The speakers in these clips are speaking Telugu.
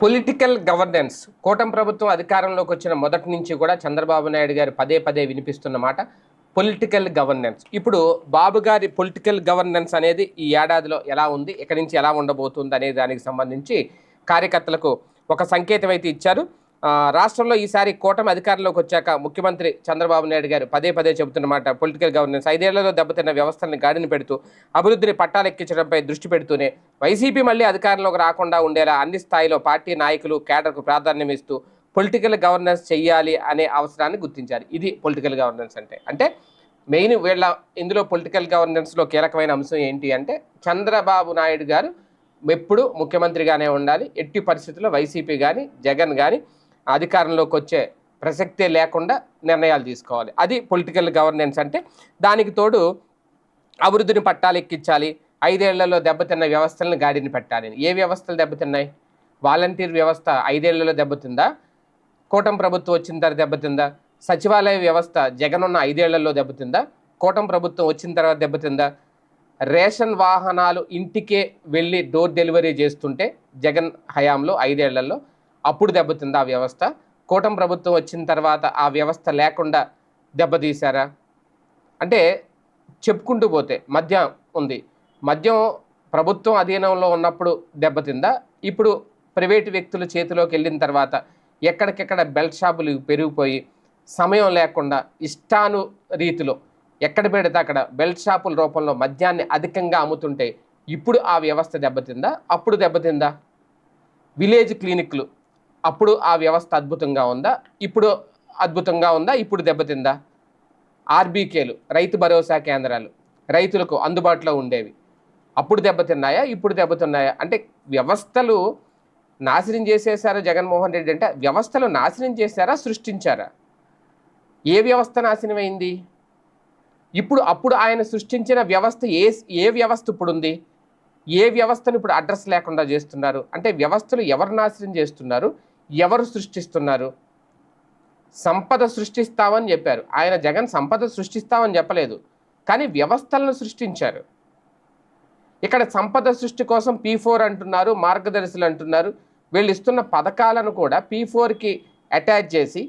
పొలిటికల్ గవర్నెన్స్ కూటమి ప్రభుత్వం అధికారంలోకి వచ్చిన మొదటి నుంచి కూడా చంద్రబాబు నాయుడు గారు పదే పదే వినిపిస్తున్న మాట పొలిటికల్ గవర్నెన్స్. ఇప్పుడు బాబు గారి పొలిటికల్ గవర్నెన్స్ అనేది ఈ ఏడాదిలో ఎలా ఉంది, ఇక్కడి నుంచి ఎలా ఉండబోతుంది అనే దానికి సంబంధించి కార్యకర్తలకు ఒక సంకేతం అయితే ఇచ్చారు. రాష్ట్రంలో ఈసారి కూటమి అధికారంలోకి వచ్చాక ముఖ్యమంత్రి చంద్రబాబు నాయుడు గారు పదే పదే చెబుతున్నమాట పొలిటికల్ గవర్నెన్స్. 5 ఏళ్లలో దెబ్బతిన్న వ్యవస్థల్ని గాడిని పెడుతూ అభివృద్ధిని పట్టాలెక్కించడంపై దృష్టి పెడుతూనే వైసీపీ మళ్ళీ అధికారంలోకి రాకుండా ఉండేలా అన్ని స్థాయిలో పార్టీ నాయకులు కేడర్కు ప్రాధాన్యం ఇస్తూ పొలిటికల్ గవర్నెన్స్ చెయ్యాలి అనే అవసరాన్ని గుర్తించారు. ఇది పొలిటికల్ గవర్నెన్స్ అంటే మెయిన్ ఇందులో పొలిటికల్ గవర్నెన్స్లో కీలకమైన అంశం ఏంటి అంటే చంద్రబాబు నాయుడు గారు ఎప్పుడు ముఖ్యమంత్రిగానే ఉండాలి. ఎట్టి పరిస్థితుల్లో వైసీపీ కానీ జగన్ కానీ అధికారంలోకి వచ్చే ప్రసక్తే లేకుండా నిర్ణయాలు తీసుకోవాలి. అది పొలిటికల్ గవర్నెన్స్ అంటే. దానికి తోడు అభివృద్ధిని పట్టాలెక్కించాలి, 5 ఏళ్లలో దెబ్బతిన్న వ్యవస్థలను గాడిని పెట్టాలి. ఏ వ్యవస్థలు దెబ్బతిన్నాయి? వాలంటీర్ వ్యవస్థ 5 ఏళ్లలో దెబ్బతిందా? కూటమి ప్రభుత్వం వచ్చిన తర్వాత దెబ్బతిందా? సచివాలయ వ్యవస్థ జగన్ ఉన్న 5 ఏళ్లలో దెబ్బతిందా? కూటమి ప్రభుత్వం వచ్చిన తర్వాత దెబ్బతిందా? రేషన్ వాహనాలు ఇంటికే వెళ్ళి డోర్ డెలివరీ చేస్తుంటే జగన్ హయాంలో 5 ఏళ్లలో అప్పుడు దెబ్బతిందా ఆ వ్యవస్థ? కూటమి ప్రభుత్వం వచ్చిన తర్వాత ఆ వ్యవస్థ లేకుండా దెబ్బతీశారా? అంటే చెప్పుకుంటూ పోతే మద్యం ఉంది. మద్యం ప్రభుత్వం అధీనంలో ఉన్నప్పుడు దెబ్బతిందా? ఇప్పుడు ప్రైవేటు వ్యక్తుల చేతిలోకి వెళ్ళిన తర్వాత ఎక్కడికెక్కడ బెల్ట్ షాపులు పెరిగిపోయి సమయం లేకుండా ఇష్టాను రీతిలో ఎక్కడ పెడితే అక్కడ బెల్ట్ షాపుల రూపంలో మద్యాన్ని అధికంగా అమ్ముతుంటే ఇప్పుడు ఆ వ్యవస్థ దెబ్బతిందా? అప్పుడు దెబ్బతిందా? విలేజ్ క్లినిక్లు అప్పుడు ఆ వ్యవస్థ అద్భుతంగా ఉందా? ఇప్పుడు అద్భుతంగా ఉందా? ఇప్పుడు దెబ్బతిందా? ఆర్బీకేలు రైతు భరోసా కేంద్రాలు రైతులకు అందుబాటులో ఉండేవి, అప్పుడు దెబ్బతిన్నాయా? ఇప్పుడు దెబ్బతిన్నాయా? అంటే వ్యవస్థలు నాశనం చేసేశారు జగన్మోహన్ రెడ్డి. అంటే వ్యవస్థలు నాశనం చేశారా, సృష్టించారా? ఏ వ్యవస్థ నాశనమైంది? అప్పుడు ఆయన సృష్టించిన వ్యవస్థ ఏ వ్యవస్థ ఇప్పుడు ఉంది? ఏ వ్యవస్థను ఇప్పుడు అడ్రస్ లేకుండా చేస్తున్నారు? అంటే వ్యవస్థలు ఎవరు నాశనం చేస్తున్నారు, ఎవరు సృష్టిస్తున్నారు? సంపద సృష్టిస్తామని చెప్పారు ఆయన. జగన్ సంపద సృష్టిస్తామని చెప్పలేదు, కానీ వ్యవస్థలను సృష్టించారు. ఇక్కడ సంపద సృష్టి కోసం P4 అంటున్నారు, మార్గదర్శులు అంటున్నారు. వీళ్ళు ఇస్తున్న పథకాలను కూడా P4కి అటాచ్ చేసి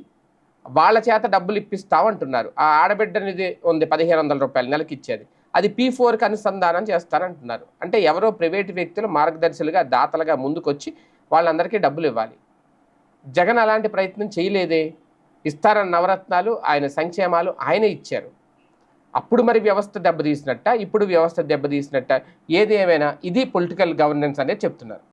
వాళ్ళ చేత డబ్బులు ఇప్పిస్తామంటున్నారు. ఆ ఆడబిడ్డ నిధి ఉంది 1500 రూపాయలు నెలకి ఇచ్చేది, అది P4కి అనుసంధానం చేస్తారంటున్నారు. అంటే ఎవరో ప్రైవేటు వ్యక్తులు మార్గదర్శులుగా దాతలుగా ముందుకొచ్చి వాళ్ళందరికీ డబ్బులు ఇవ్వాలి. జగన్ అలాంటి ప్రయత్నం చేయలేదే. ఇస్తారన్న నవరత్నాలు, ఆయన సంక్షేమాలు ఆయనే ఇచ్చారు. అప్పుడు మరి వ్యవస్థ దెబ్బతీసినట్ట, ఇప్పుడు వ్యవస్థ దెబ్బతీసినట్ట? ఏది ఏమైనా ఇది పొలిటికల్ గవర్నెన్స్ అనేది చెప్తున్నారు.